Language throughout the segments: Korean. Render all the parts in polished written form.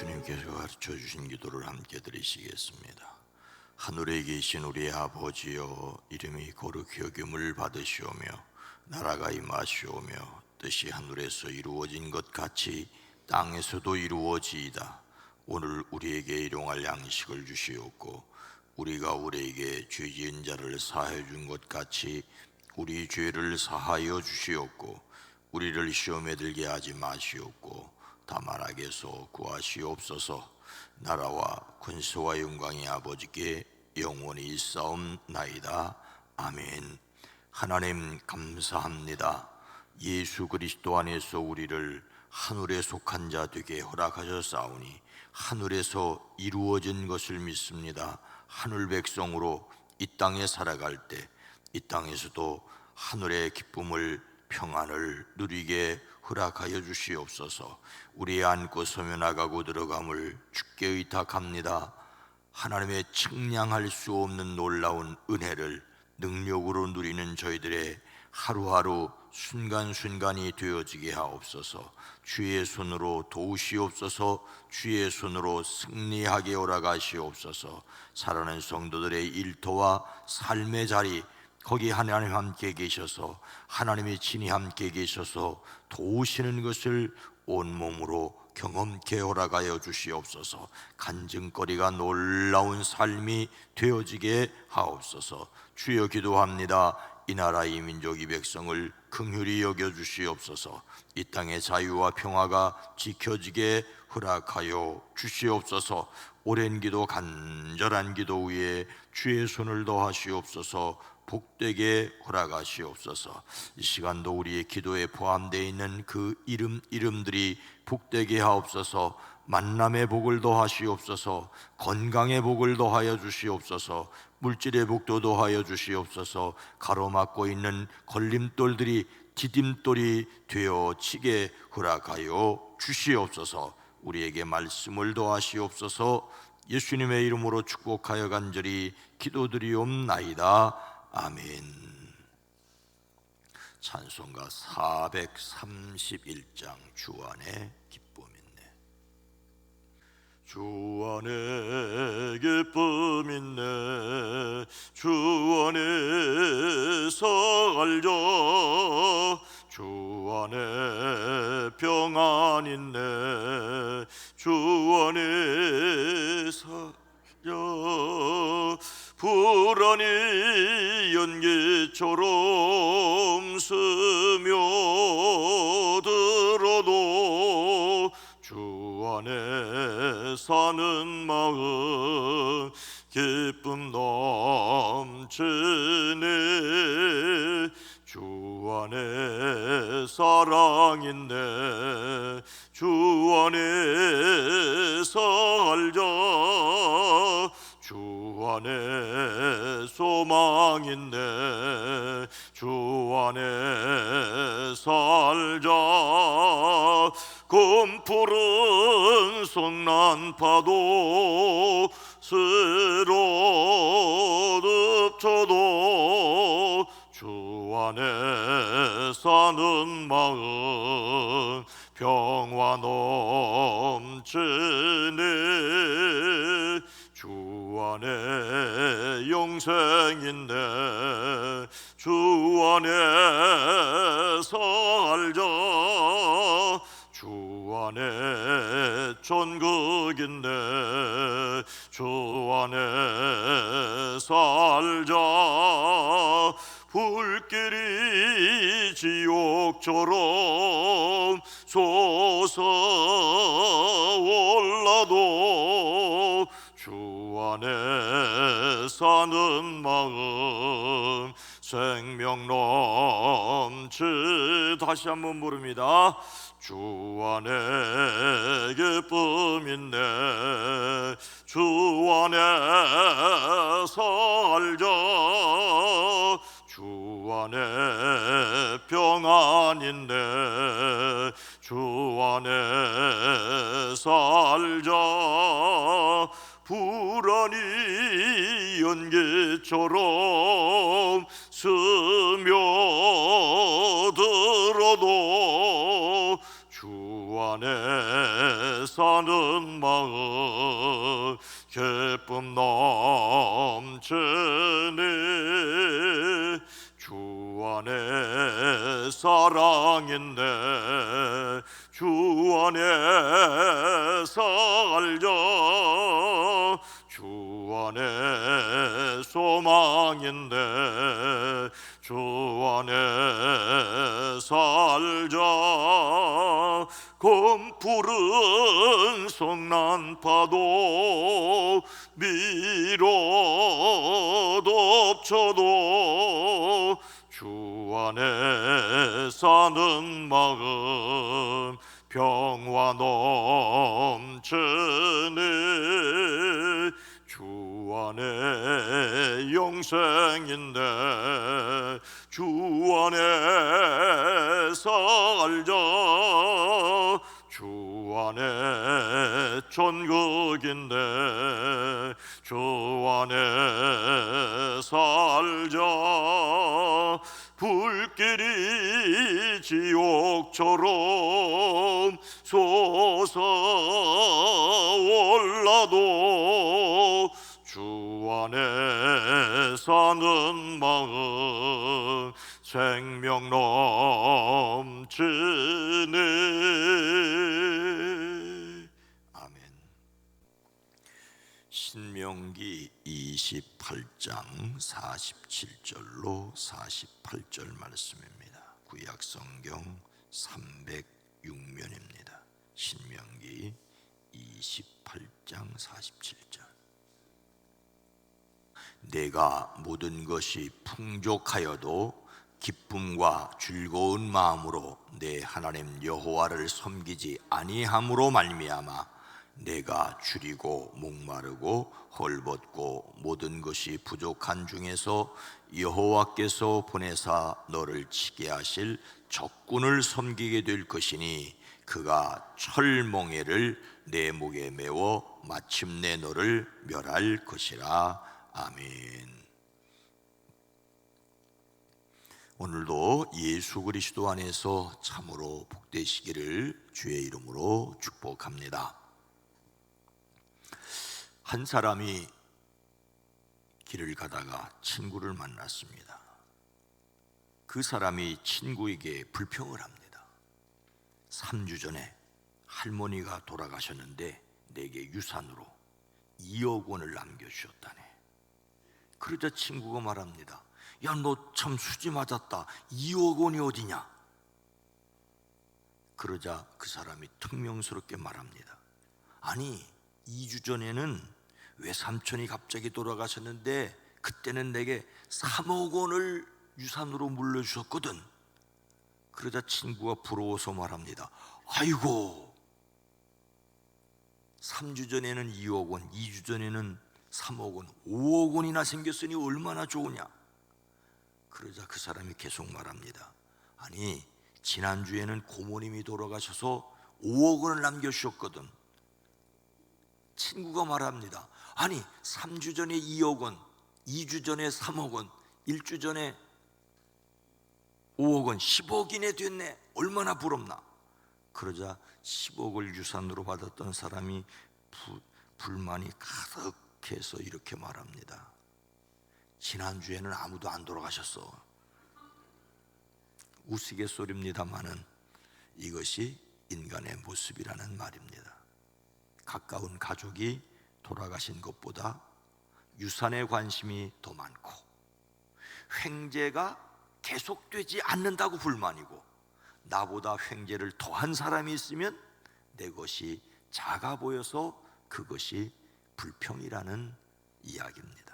주님께서 가르쳐 주신 기도를 함께 드리시겠습니다. 하늘에 계신 우리 아버지여, 이름이 거룩히 여김을 받으시오며 나라가 임하시오며 뜻이 하늘에서 이루어진 것 같이 땅에서도 이루어지이다. 오늘 우리에게 일용할 양식을 주시옵고 우리가 우리에게 죄 지은 자를 사하여 준 것 같이 우리 죄를 사하여 주시옵고 우리를 시험에 들게 하지 마시옵고 다만 악에서 구하시옵소서. 나라와 권세와 영광이 아버지께 영원히 있사옵나이다. 아멘. 하나님 감사합니다. 예수 그리스도 안에서 우리를 하늘에 속한 자 되게 허락하셨사오니 하늘에서 이루어진 것을 믿습니다. 하늘 백성으로 이 땅에 살아갈 때 이 땅에서도 하늘의 기쁨을, 평안을 누리게 허락하여 주시옵소서. 우리 안고 서며 나가고 들어감을 주께 의탁합니다. 하나님의 측량할 수 없는 놀라운 은혜를 능력으로 누리는 저희들의 하루하루 순간순간이 되어지게 하옵소서. 주의 손으로 도우시옵소서. 주의 손으로 승리하게 오라가시옵소서. 살아가는 성도들의 일터와 삶의 자리, 거기 하나님 함께 계셔서 하나님이 친히 함께 계셔서 도우시는 것을 온몸으로 경험케 허락하여 주시옵소서. 간증거리가 놀라운 삶이 되어지게 하옵소서. 주여 기도합니다. 이 나라 이 민족 이 백성을 긍휼히 여겨 주시옵소서. 이 땅의 자유와 평화가 지켜지게 허락하여 주시옵소서. 오랜 기도, 간절한 기도 위에 주의 손을 더하시옵소서. 복되게 허락하시옵소서. 이 시간도 우리의 기도에 포함되어 있는 그 이름들이 복되게 하옵소서. 만남의 복을 더하시옵소서. 건강의 복을 더하여 주시옵소서. 물질의 복도 더하여 주시옵소서. 가로막고 있는 걸림돌들이 디딤돌이 되어지게 허락하여 주시옵소서. 우리에게 말씀을 더하시옵소서. 예수님의 이름으로 축복하여 간절히 기도드리옵나이다. 아멘. 찬송가 431장 주 안에 기쁨 있네. 주 안에 기쁨 있네. 주 안에서 알자. 주 안에 평안 있네. 주 안에서 알자. 불안이 연기처럼 스며들어도 주 안에 사는 마음 기쁨 넘치네. 주 안에 사랑 있네. 주 안에서 알자. 주 안에 소망 있네. 주 안에 살자. 검푸른 성난파도 스로듭쳐도 주 안에 사는 마음 평화 넘치네. 주 안에 영생 있네. 주 안에 살자. 주 안에 천국 있네. 주 안에 살자. 불길이 지옥처럼 솟아올라도 주 안에 사는 마음 생명 넘치. 다시 한번 부릅니다. 주 안에 기쁨 있네. 주 안에 살자. 주 안에 평안 있네. 주 안에 살자. 불안이 연기처럼 스며들어도 주 안에 사는 마음 기쁨 넘치네. 주 안에 사랑인데 주 안에 살자. 주 안에 소망인데 주 안에 살자. 검푸른 성난파도 밀어 덮쳐도 주 안에 사는 마음 평화 넘치네. 주 안에 영생인데 주 안에 살자. 주 안에 천국인데 주 안에 살자. 불길이 지옥처럼 솟아올라도 주 안에 사는 마음 생명 넘치네. 아멘. 신명기 28장 47절로 48절 말씀입니다. 구약 성경 306면입니다. 신명기 28장 47절. 내가 모든 것이 풍족하여도 기쁨과 즐거운 마음으로 내 하나님 여호와를 섬기지 아니함으로 말미암아 내가 줄이고 목마르고 헐벗고 모든 것이 부족한 중에서 여호와께서 보내사 너를 치게 하실 적군을 섬기게 될 것이니 그가 철멍에를 내 목에 메워 마침내 너를 멸할 것이라. 아멘. 오늘도 예수 그리스도 안에서 참으로 복되시기를 주의 이름으로 축복합니다. 한 사람이 길을 가다가 친구를 만났습니다. 그 사람이 친구에게 불평을 합니다. 3주 전에 할머니가 돌아가셨는데 내게 유산으로 2억 원을 남겨주셨다네. 그러자 친구가 말합니다. 야, 너 참 수지 맞았다. 2억 원이 어디냐? 그러자 그 사람이 퉁명스럽게 말합니다. 아니, 2주 전에는 외삼촌이 갑자기 돌아가셨는데 그때는 내게 3억 원을 유산으로 물려주셨거든. 그러자 친구가 부러워서 말합니다. 아이고, 3주 전에는 2억 원, 2주 전에는 3억 원, 5억 원이나 생겼으니 얼마나 좋으냐. 그러자 그 사람이 계속 말합니다. 아니, 지난주에는 고모님이 돌아가셔서 5억 원을 남겨주셨거든. 친구가 말합니다. 아니, 3주 전에 2억 원, 2주 전에 3억 원, 1주 전에 5억 원, 10억이나 됐네. 얼마나 부럽나. 그러자 10억을 유산으로 받았던 사람이 불만이 가득해서 이렇게 말합니다. 지난주에는 아무도 안 돌아가셨어. 우스갯소리입니다마는 이것이 인간의 모습이라는 말입니다. 가까운 가족이 돌아가신 것보다 유산에 관심이 더 많고 횡재가 계속되지 않는다고 불만이고 나보다 횡재를 더한 사람이 있으면 내 것이 작아 보여서 그것이 불평이라는 이야기입니다.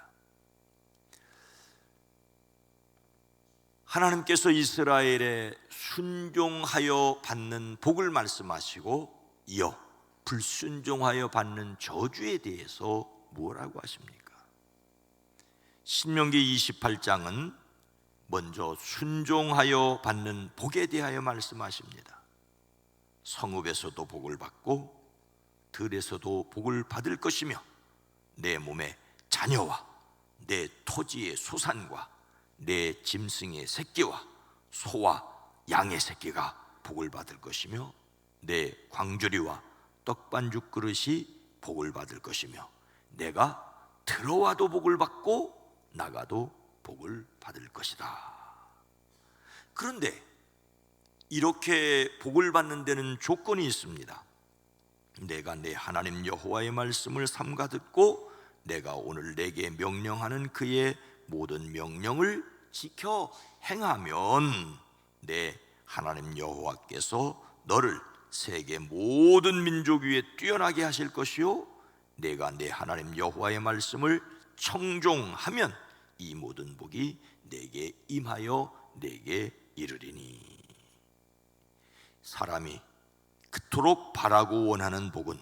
하나님께서 이스라엘에 순종하여 받는 복을 말씀하시고 이어 불순종하여 받는 저주에 대해서 뭐라고 하십니까? 신명기 28장은 먼저 순종하여 받는 복에 대하여 말씀하십니다. 성읍에서도 복을 받고 들에서도 복을 받을 것이며 내 몸의 자녀와 내 토지의 소산과 내 짐승의 새끼와 소와 양의 새끼가 복을 받을 것이며 내 광주리와 떡반죽 그릇이 복을 받을 것이며 내가 들어와도 복을 받고 나가도 복을 받을 것이다. 그런데 이렇게 복을 받는 데는 조건이 있습니다. 내가 내 하나님 여호와의 말씀을 삼가 듣고 내가 오늘 내게 명령하는 그의 모든 명령을 지켜 행하면 내 하나님 여호와께서 너를 세계 모든 민족 위에 뛰어나게 하실 것이요 내가 내 하나님 여호와의 말씀을 청종하면 이 모든 복이 내게 임하여 내게 이르리니. 사람이 그토록 바라고 원하는 복은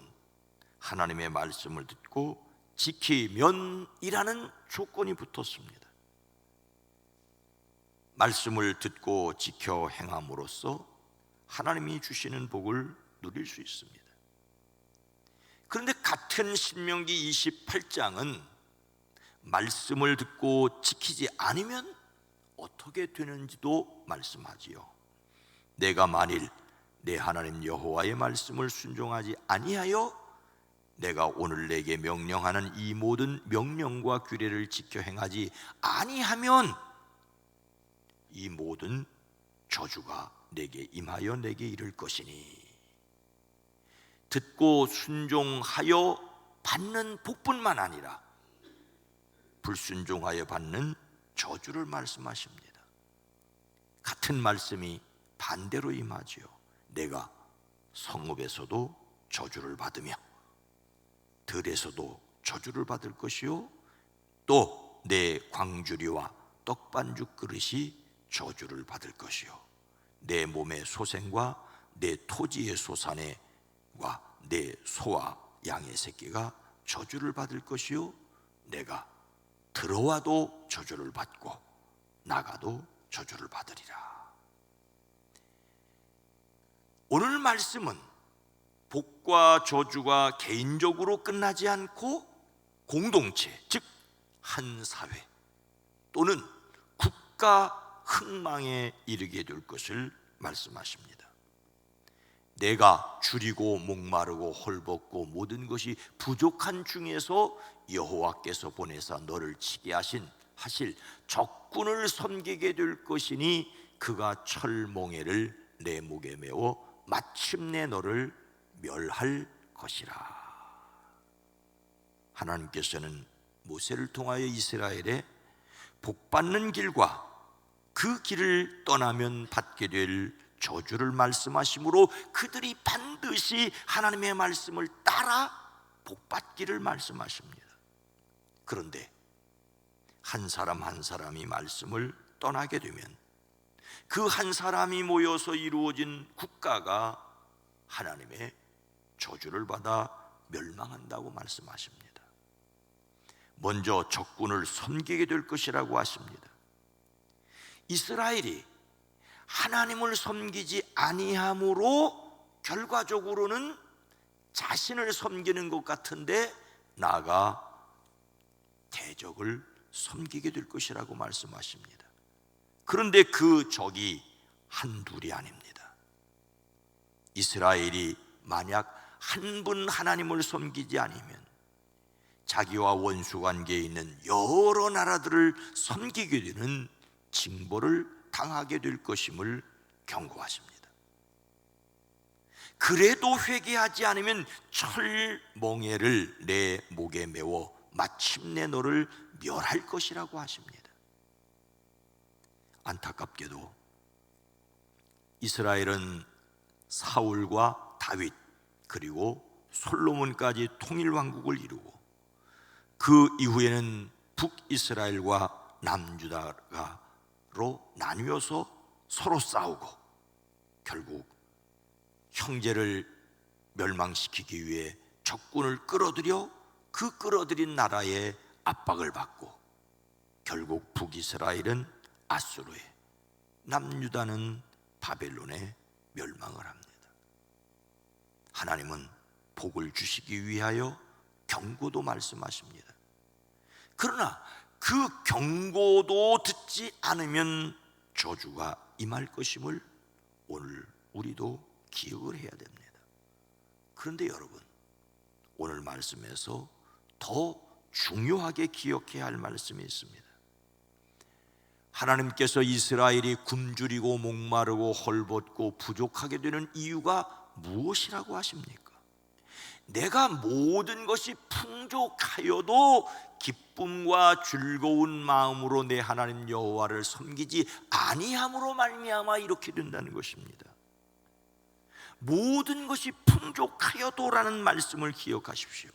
하나님의 말씀을 듣고 지키면이라는 조건이 붙었습니다. 말씀을 듣고 지켜 행함으로써 하나님이 주시는 복을 누릴 수 있습니다. 그런데 같은 신명기 28장은 말씀을 듣고 지키지 않으면 어떻게 되는지도 말씀하지요. 내가 만일 내 하나님 여호와의 말씀을 순종하지 아니하여 내가 오늘 내게 명령하는 이 모든 명령과 규례를 지켜 행하지 아니하면 이 모든 저주가 내게 임하여 내게 이를 것이니. 듣고 순종하여 받는 복뿐만 아니라 불순종하여 받는 저주를 말씀하십니다. 같은 말씀이 반대로 임하지요. 내가 성읍에서도 저주를 받으며 들에서도 저주를 받을 것이요 또 내 광주리와 떡반죽 그릇이 저주를 받을 것이요 내 몸의 소생과 내 토지의 소산과 내 소와 양의 새끼가 저주를 받을 것이요 내가 들어와도 저주를 받고 나가도 저주를 받으리라. 오늘 말씀은 복과 저주가 개인적으로 끝나지 않고 공동체, 즉 한 사회 또는 국가 흥망에 이르게 될 것을 말씀하십니다. 내가 줄이고 목마르고 헐벗고 모든 것이 부족한 중에서 여호와께서 보내사 너를 치게 하실 적군을 섬기게 될 것이니 그가 철몽에를 내 목에 메워 마침내 너를 멸할 것이라. 하나님께서는 모세를 통하여 이스라엘에 복받는 길과 그 길을 떠나면 받게 될 저주를 말씀하시므로 그들이 반드시 하나님의 말씀을 따라 복받기를 말씀하십니다. 그런데 한 사람 한 사람이 말씀을 떠나게 되면 그 한 사람이 모여서 이루어진 국가가 하나님의 저주를 받아 멸망한다고 말씀하십니다. 먼저 적군을 섬기게 될 것이라고 하십니다. 이스라엘이 하나님을 섬기지 아니함으로 결과적으로는 자신을 섬기는 것 같은데 나아가 대적을 섬기게 될 것이라고 말씀하십니다. 그런데 그 적이 한둘이 아닙니다. 이스라엘이 만약 한 분 하나님을 섬기지 않으면 자기와 원수관계에 있는 여러 나라들을 섬기게 되는 징벌을 당하게 될 것임을 경고하십니다. 그래도 회개하지 않으면 철멍에를 내 목에 메워 마침내 너를 멸할 것이라고 하십니다. 안타깝게도 이스라엘은 사울과 다윗 그리고 솔로몬까지 통일왕국을 이루고 그 이후에는 북이스라엘과 남유다로 나뉘어서 서로 싸우고 결국 형제를 멸망시키기 위해 적군을 끌어들여 그 끌어들인 나라의 압박을 받고 결국 북이스라엘은 아수르에 남유다는 바벨론에 멸망을 합니다. 하나님은 복을 주시기 위하여 경고도 말씀하십니다. 그러나 그 경고도 듣지 않으면 저주가 임할 것임을 오늘 우리도 기억을 해야 됩니다. 그런데 여러분, 오늘 말씀에서 더 중요하게 기억해야 할 말씀이 있습니다. 하나님께서 이스라엘이 굶주리고 목마르고 헐벗고 부족하게 되는 이유가 무엇이라고 하십니까? 내가 모든 것이 풍족하여도 기쁨과 즐거운 마음으로 내 하나님 여호와를 섬기지 아니함으로 말미암아 이렇게 된다는 것입니다. 모든 것이 풍족하여도라는 말씀을 기억하십시오.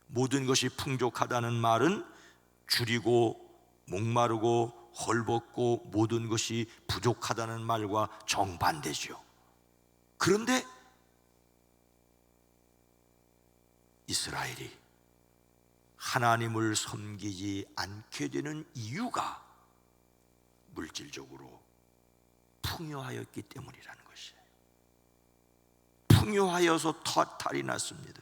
모든 것이 풍족하다는 말은 줄이고 목마르고 헐벗고 모든 것이 부족하다는 말과 정반대죠. 그런데 이스라엘이 하나님을 섬기지 않게 되는 이유가 물질적으로 풍요하였기 때문이라는 것이에요. 풍요하여서 탈이 났습니다.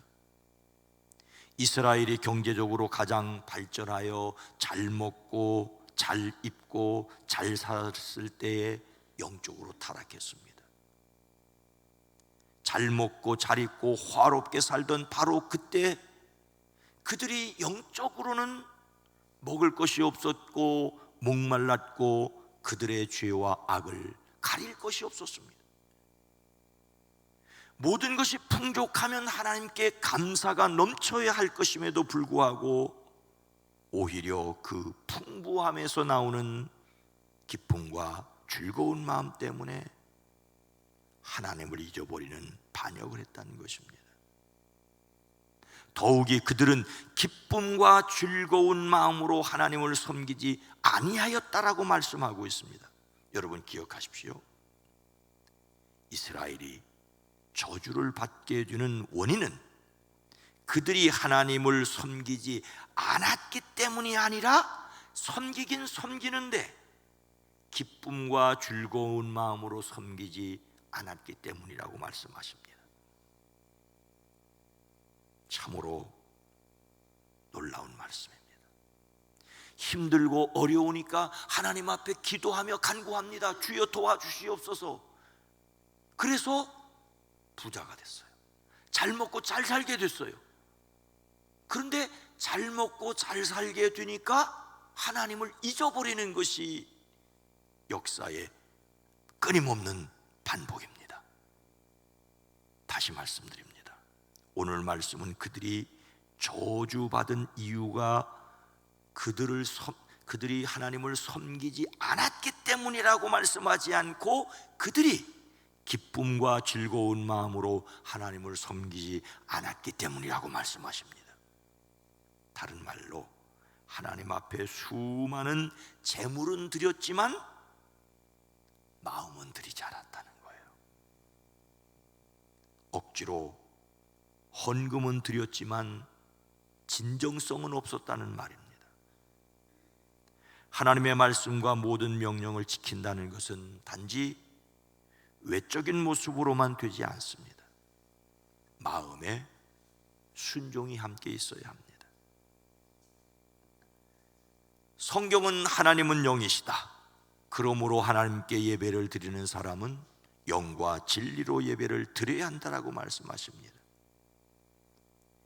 이스라엘이 경제적으로 가장 발전하여 잘 먹고 잘 입고 잘 살았을 때에 영적으로 타락했습니다. 잘 먹고 잘 입고 화롭게 살던 바로 그때 그들이 영적으로는 먹을 것이 없었고 목말랐고 그들의 죄와 악을 가릴 것이 없었습니다. 모든 것이 풍족하면 하나님께 감사가 넘쳐야 할 것임에도 불구하고 오히려 그 풍부함에서 나오는 기쁨과 즐거운 마음 때문에 하나님을 잊어버리는 반역을 했다는 것입니다. 더욱이 그들은 기쁨과 즐거운 마음으로 하나님을 섬기지 아니하였다라고 말씀하고 있습니다. 여러분 기억하십시오. 이스라엘이 저주를 받게 되는 원인은 그들이 하나님을 섬기지 않았기 때문이 아니라 섬기긴 섬기는데 기쁨과 즐거운 마음으로 섬기지 않았기 때문이라고 말씀하십니다. 참으로 놀라운 말씀입니다. 힘들고 어려우니까 하나님 앞에 기도하며 간구합니다. 주여 도와주시옵소서. 그래서 부자가 됐어요. 잘 먹고 잘 살게 됐어요. 그런데 잘 먹고 잘 살게 되니까 하나님을 잊어버리는 것이 역사의 끊임없는 반복입니다. 다시 말씀드립니다. 오늘 말씀은 그들이 저주받은 이유가 그들이 하나님을 섬기지 않았기 때문이라고 말씀하지 않고 그들이 기쁨과 즐거운 마음으로 하나님을 섬기지 않았기 때문이라고 말씀하십니다. 다른 말로 하나님 앞에 수많은 재물은 드렸지만 마음은 드리지 않았다는 거예요. 억지로 헌금은 드렸지만 진정성은 없었다는 말입니다. 하나님의 말씀과 모든 명령을 지킨다는 것은 단지 외적인 모습으로만 되지 않습니다. 마음에 순종이 함께 있어야 합니다. 성경은 하나님은 영이시다. 그러므로 하나님께 예배를 드리는 사람은 영과 진리로 예배를 드려야 한다라고 말씀하십니다.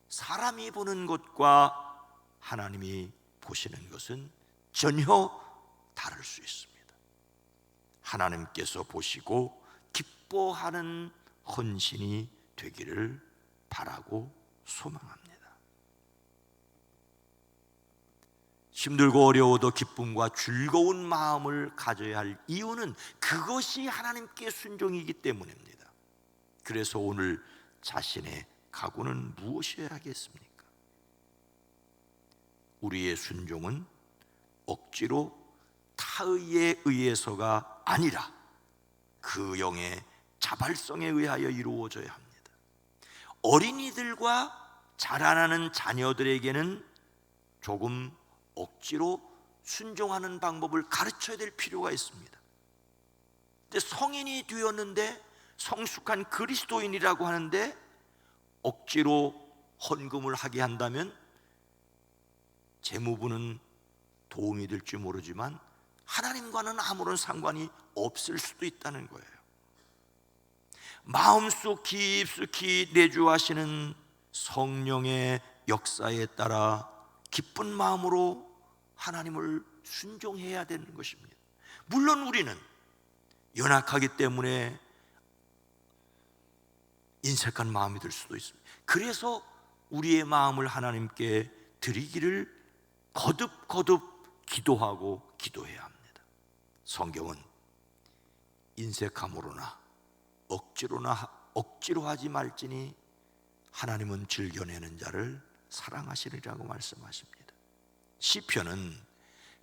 사람이 보는 것과 하나님이 보시는 것은 전혀 다를 수 있습니다. 하나님께서 보시고 기뻐하는 헌신이 되기를 바라고 소망합니다. 힘들고 어려워도 기쁨과 즐거운 마음을 가져야 할 이유는 그것이 하나님께 순종이기 때문입니다. 그래서 오늘 자신의 각오는 무엇이어야겠습니까? 우리의 순종은 억지로 타의에 의해서가 아니라 그 영의 자발성에 의하여 이루어져야 합니다. 어린이들과 자라나는 자녀들에게는 조금 억지로 순종하는 방법을 가르쳐야 될 필요가 있습니다. 근데 성인이 되었는데 성숙한 그리스도인이라고 하는데 억지로 헌금을 하게 한다면 재무부는 도움이 될지 모르지만 하나님과는 아무런 상관이 없을 수도 있다는 거예요. 마음속 깊숙이 내주하시는 성령의 역사에 따라 기쁜 마음으로 하나님을 순종해야 되는 것입니다. 물론 우리는 연약하기 때문에 인색한 마음이 들 수도 있습니다. 그래서 우리의 마음을 하나님께 드리기를 거듭 기도하고 기도해야 합니다. 성경은 인색함으로나 억지로 하지 말지니 하나님은 즐겨내는 자를 사랑하시리라고 말씀하십니다. 시편은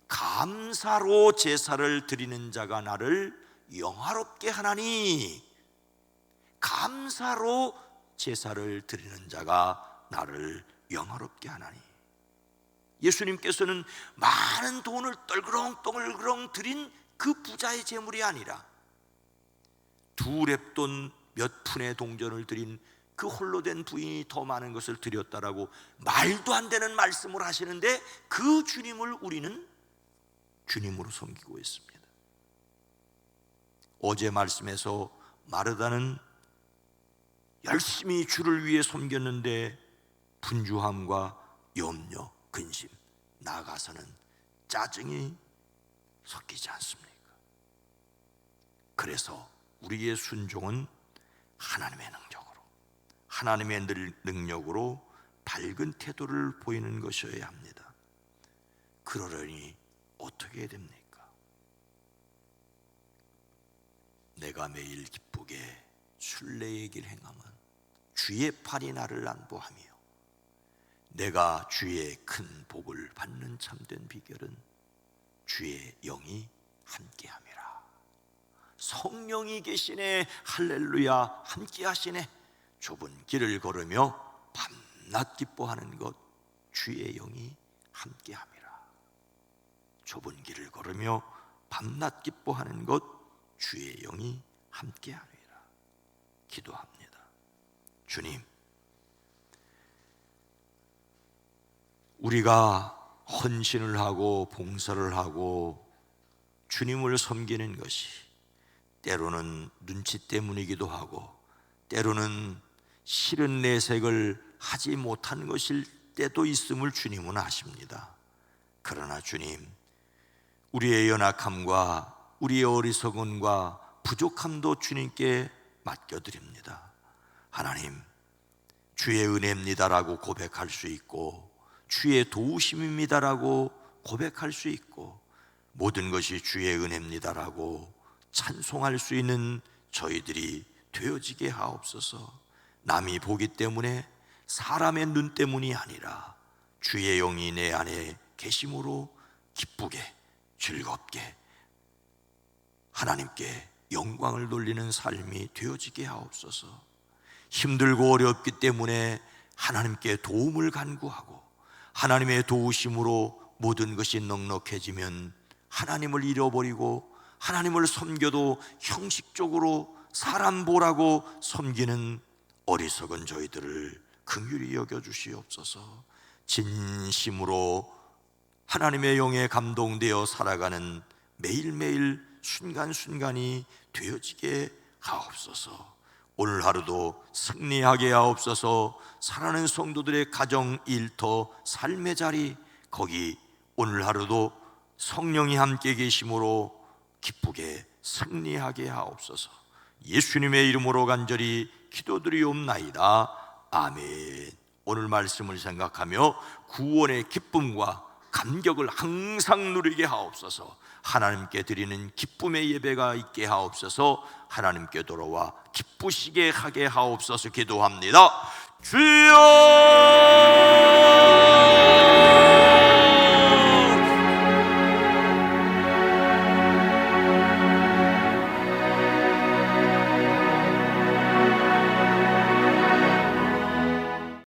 감사로 제사를 드리는 자가 나를 영화롭게 하나니, 감사로 제사를 드리는 자가 나를 영화롭게 하나니. 예수님께서는 많은 돈을 떨그렁 드린 그 부자의 재물이 아니라 2렙돈 몇 푼의 동전을 드린 그 홀로 된 부인이 더 많은 것을 드렸다라고 말도 안 되는 말씀을 하시는데, 그 주님을 우리는 주님으로 섬기고 있습니다. 어제 말씀에서 마르다는 열심히 주를 위해 섬겼는데 분주함과 염려, 근심, 나아가서는 짜증이 섞이지 않습니까? 그래서 우리의 순종은 하나님의 능력으로 밝은 태도를 보이는 것이어야 합니다. 그러려니 어떻게 해야 됩니까? 내가 매일 기쁘게 순례의 길 행함은 주의 팔이 나를 안보하며, 내가 주의 큰 복을 받는 참된 비결은 주의 영이 함께함이라. 성령이 계시네, 할렐루야, 함께하시네. 좁은 길을 걸으며 밤낮 기뻐하는 것, 주의 영이 함께함이라. 좁은 길을 걸으며 밤낮 기뻐하는 것, 주의 영이 함께함이라. 기도합니다. 주님, 우리가 헌신을 하고 봉사를 하고 주님을 섬기는 것이 때로는 눈치 때문이기도 하고 때로는 싫은 내색을 하지 못한 것일 때도 있음을 주님은 아십니다. 그러나 주님, 우리의 연약함과 우리의 어리석음과 부족함도 주님께 맡겨드립니다. 하나님, 주의 은혜입니다라고 고백할 수 있고, 주의 도우심입니다라고 고백할 수 있고, 모든 것이 주의 은혜입니다라고 찬송할 수 있는 저희들이 되어지게 하옵소서. 남이 보기 때문에, 사람의 눈 때문이 아니라 주의 영이 내 안에 계심으로 기쁘게 즐겁게 하나님께 영광을 돌리는 삶이 되어지게 하옵소서. 힘들고 어렵기 때문에 하나님께 도움을 간구하고 하나님의 도우심으로 모든 것이 넉넉해지면 하나님을 잃어버리고 하나님을 섬겨도 형식적으로 사람 보라고 섬기는 어리석은 저희들을 긍휼히 여겨주시옵소서. 진심으로 하나님의 영에 감동되어 살아가는 매일매일 순간순간이 되어지게 하옵소서. 오늘 하루도 승리하게 하옵소서. 사랑하는 성도들의 가정, 일터, 삶의 자리, 거기 오늘 하루도 성령이 함께 계심으로 기쁘게 승리하게 하옵소서. 예수님의 이름으로 간절히 기도드리옵나이다. 아멘. 오늘 말씀을 생각하며 구원의 기쁨과 감격을 항상 누리게 하옵소서. 하나님께 드리는 기쁨의 예배가 있게 하옵소서. 하나님께 돌아와 기쁘시게 하게 하옵소서. 기도합니다. 주여!